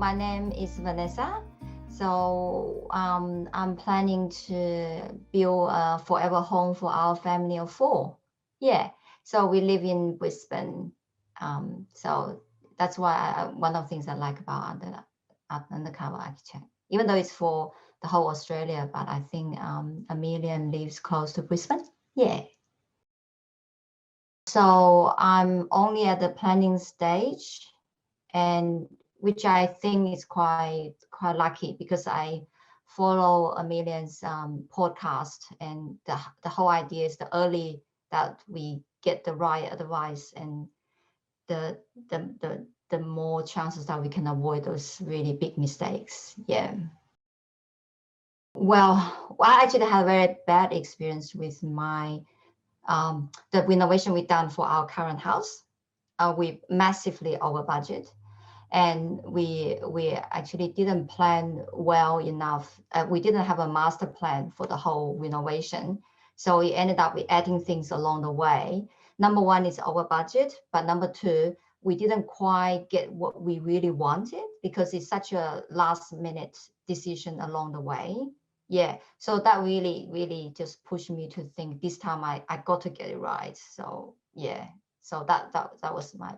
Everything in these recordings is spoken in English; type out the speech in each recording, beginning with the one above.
My name is Vanessa. So I'm planning to build a forever home for our family of 4. Yeah. So we live in Brisbane. So that's why one of the things I like about Undercover Architect, even though it's for the whole Australia, but I think Amelia lives close to Brisbane. Yeah. So I'm only at the planning stage, and which I think is quite lucky because I follow Amelia's podcast, and the whole idea is the early that we get the right advice, and the more chances that we can avoid those really big mistakes. Yeah. Well, I actually had a very bad experience with my the renovation we done for our current house. We massively over budget, and we actually didn't plan well enough. We didn't have a master plan for the whole renovation, so we ended up with adding things along the way. Number one is over budget, but number two, we didn't quite get what we really wanted because it's such a last minute decision along the way. Yeah, so that really just pushed me to think this time I got to get it right. So yeah, so that was my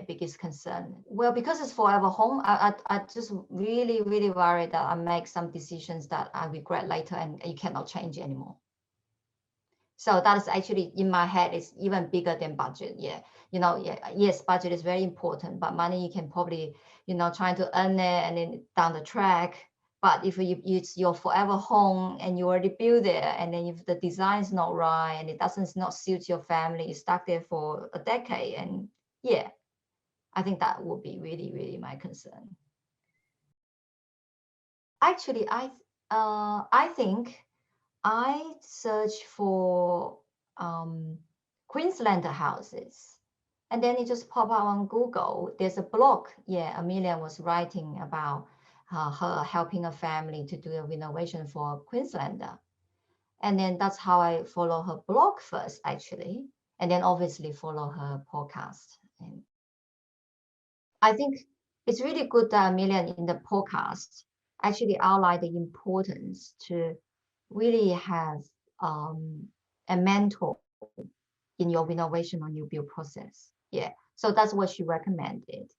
biggest concern. Well, because it's forever home, I just really worried that I make some decisions that I regret later and you cannot change anymore. So that is actually in my head is even bigger than budget. Yeah, yes, budget is very important, but money you can probably trying to earn it and then down the track. But if it's your forever home and you already built there, and then if the design is not right and it doesn't not suit your family, you're stuck there for a decade. And yeah, I think that would be really my concern. Actually, I think I search for Queenslander houses, and then it just pop up on Google. There's a blog. Yeah, Amelia was writing about her helping a family to do a renovation for Queenslander, and then that's how I follow her blog first, actually, and then obviously follow her podcast. And I think it's really good that Amelia in the podcast actually outlined the importance to really have a mentor in your renovation or new build process. Yeah, so that's what she recommended,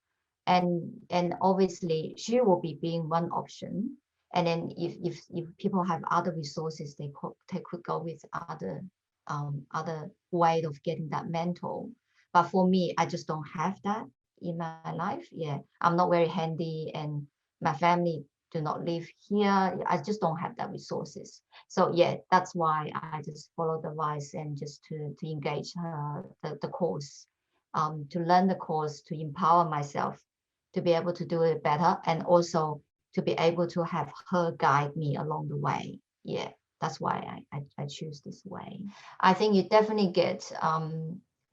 and obviously she will be being one option. And then if people have other resources, they could go with other way of getting that mentor. But for me, I just don't have that in my life. Yeah, I'm not very handy, and my family do not live here. I just don't have that resources. So yeah, that's why I just follow the advice and just to engage the course, to learn the course, to empower myself to be able to do it better, and also to be able to have her guide me along the way. Yeah, that's why I choose this way. I think you definitely get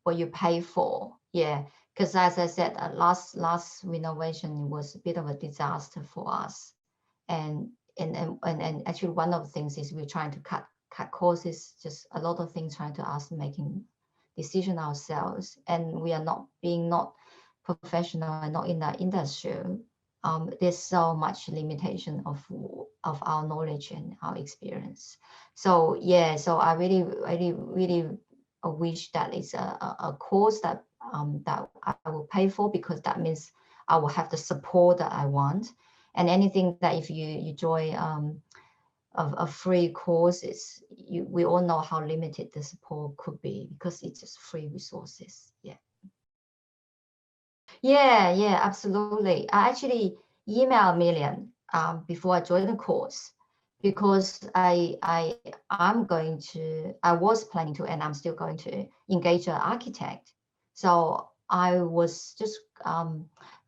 what you pay for. Yeah, because as I said, last renovation was a bit of a disaster for us, and actually one of the things is we're trying to cut costs, just a lot of things trying to us making decision ourselves, and we are not professional and not in that industry. There's so much limitation of our knowledge and our experience. So yeah, so I really wish that it's a course that that I will pay for, because that means I will have the support that I want. And anything that if you join of free courses, we all know how limited the support could be because it's just free resources. Yeah, absolutely. I actually emailed Amelia before I joined the course, because I was planning to, and I'm still going to engage an architect. So I was just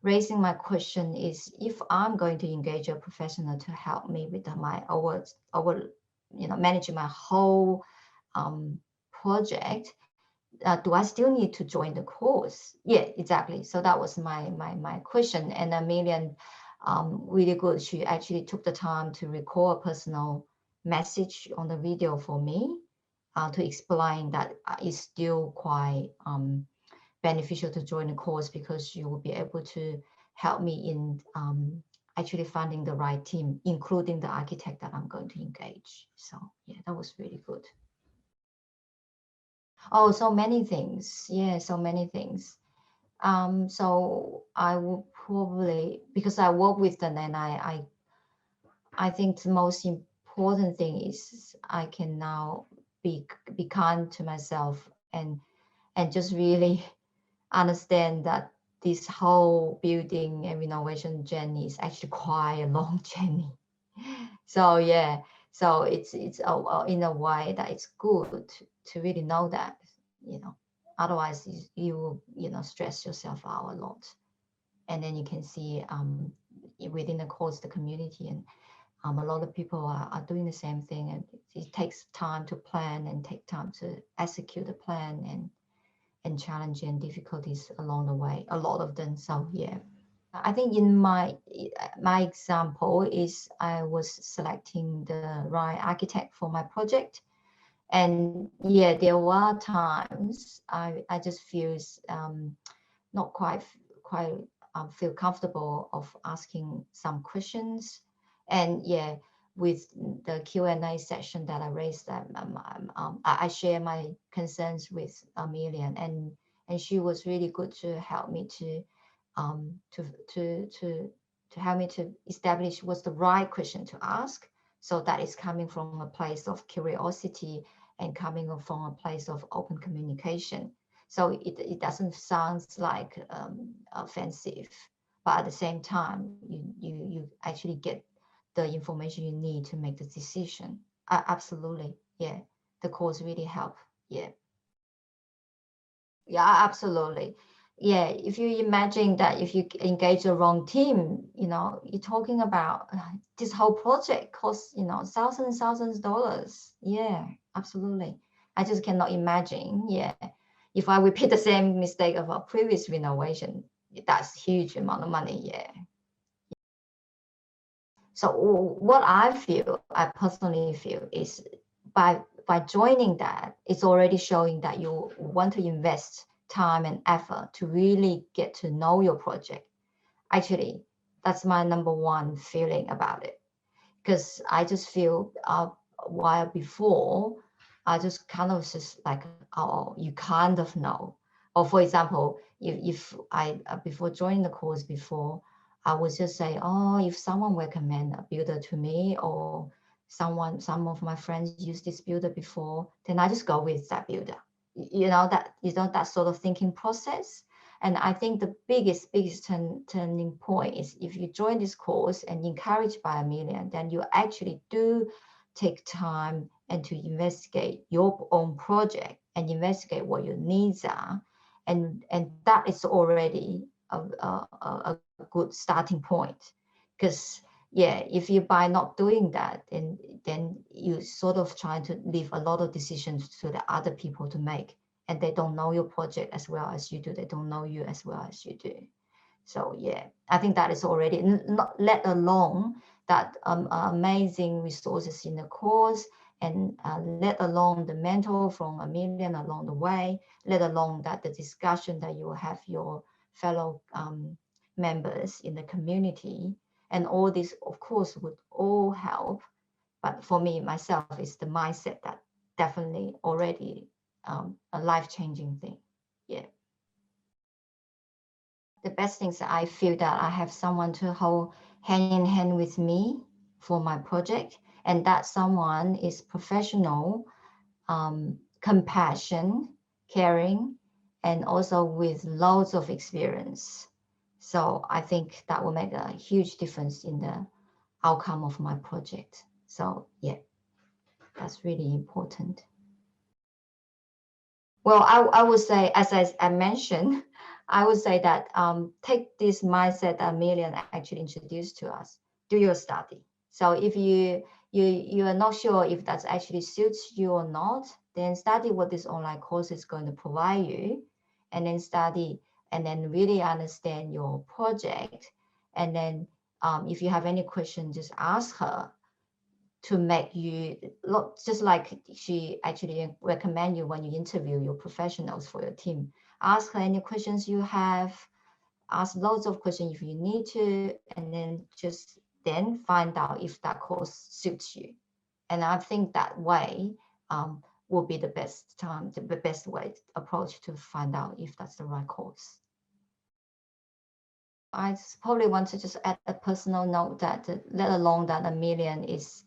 raising my question is, if I'm going to engage a professional to help me with my managing my whole project, do I still need to join the course? Yeah, exactly. So that was my question. And Amelia, really good. She actually took the time to record a personal message on the video for me, to explain that it's still quite beneficial to join the course, because you will be able to help me in actually finding the right team, including the architect that I'm going to engage. So yeah, that was really good. Oh, so many things. Yeah, so many things. So I will probably, because I work with them, and I think the most important thing is I can now be kind to myself, and just really understand that this whole building and renovation journey is actually quite a long journey. So yeah, so it's in a way that it's good to really know that, you know, otherwise you know, stress yourself out a lot. And then you can see within the course, the community, and a lot of people are doing the same thing, and it takes time to plan and take time to execute the plan, and challenge and difficulties along the way, a lot of them. So yeah, I think in my example is I was selecting the right architect for my project, and yeah, there were times I just feels not quite feel comfortable of asking some questions. And yeah, with the Q&A session that I raised, I share my concerns with Amelia, and she was really good to help me um, to to to to help me to establish what's the right question to ask, so that is coming from a place of curiosity and coming from a place of open communication. So it doesn't sound like offensive, but at the same time, you actually get the information you need to make the decision. Absolutely, yeah. The course really help. Yeah, yeah, absolutely. Yeah, if you imagine that if you engage the wrong team, you know, you're talking about this whole project costs, you know, thousands of dollars. Yeah, absolutely. I just cannot imagine. Yeah, if I repeat the same mistake of a previous renovation, that's huge amount of money. Yeah. So what I personally feel is by joining that, it's already showing that you want to invest time and effort to really get to know your project. Actually, that's my number one feeling about it, because I just feel while before, I just kind of just like, oh, you kind of know. Or for example, if I before joining the course before, I would just say, oh, if someone recommend a builder to me, or some of my friends use this builder before, then I just go with that builder. That sort of thinking process. And I think the biggest turning point is if you join this course and encouraged by Amelia, then you actually do take time and to investigate your own project and investigate what your needs are. And that is already a good starting point. Because yeah, if you by not doing that, then you sort of trying to leave a lot of decisions to the other people to make, and they don't know your project as well as you do. They don't know you as well as you do. So yeah, I think that is already, not let alone that amazing resources in the course, and let alone the mentor from Amelia along the way, let alone that the discussion that you will have your fellow members in the community, and all this of course would all help. But for me myself, is the mindset that definitely already a life-changing thing. Yeah. The best things, I feel that I have someone to hold hand in hand with me for my project, and that someone is professional, compassion, caring, and also with loads of experience. So I think that will make a huge difference in the outcome of my project. So yeah, that's really important. Well, I would say, as I mentioned, I would say that take this mindset that Amelia actually introduced to us. Do your study. So if you are not sure if that actually suits you or not, then study what this online course is going to provide you, and then study, and then really understand your project. And then if you have any question, just ask her to make you look just like she actually recommend you when you interview your professionals for your team. Ask her any questions you have, ask loads of questions if you need to, and then find out if that course suits you. And I think that way will be the best way approach to find out if that's the right course. I probably want to just add a personal note that, let alone that Amelia is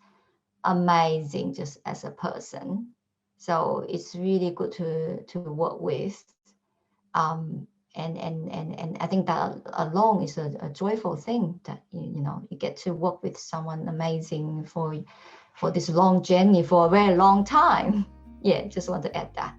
amazing just as a person. So it's really good to work with. And I think that alone is a joyful thing, that you get to work with someone amazing for this long journey for a very long time. Yeah, just want to add that.